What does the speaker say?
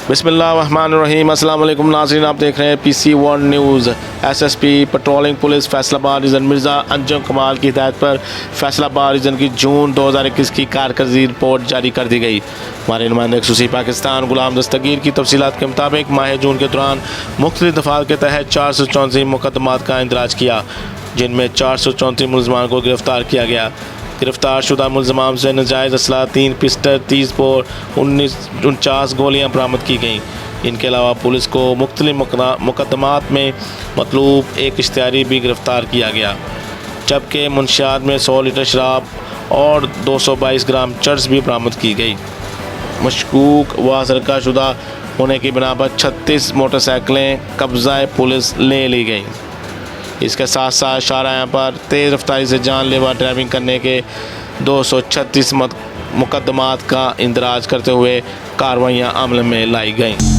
बिस्मिल्लाहिर्रहमानिर्रहीम। अस्सलाम वालेकुम नाज़रीन, आप देख रहे हैं PC1 news. SSP patrolling police Faisalabad region Mirza Anjum Kamal की हिदायत पर फैसलाबाद रीजन की जून 2021 की कारकर्दगी रिपोर्ट जारी कर दी गई। हमारे नुमाइंदे खसूसी पाकिस्तान गुलाम दस्तगीर की तफसीलात के मुताबिक माह जून के दौरान मुख्तलिफ दफ़ात के तहत 434 मुकदमात का इंदराज किया, जिनमें 434 मुलज़मान को गिरफ़्तार किया गया। गिरफ़्तार शुदा मुलज़मान से नाजायज़ असला 3 पिस्टल, 30 बोर, 49 गोलियाँ बरामद की गईं। इनके अलावा पुलिस को मुख्तलिफ मुकदमात में मतलूब एक इश्तिहारी भी गिरफ़्तार किया गया, जबकि मुंशियात में 100 लीटर शराब और 222 ग्राम चर्स भी बरामद की गई। मशकूक व सरका शुदा होने की बिना पर 36 मोटरसाइकिलें कब्ज़ाए पुलिस ले ली गई। इसके साथ साथ शाहराह पर तेज़ रफ्तारी से जानलेवा ड्राइविंग करने के 236 मुकदमात का इंदराज करते हुए कार्रवाइयाँ अमल में लाई गईं।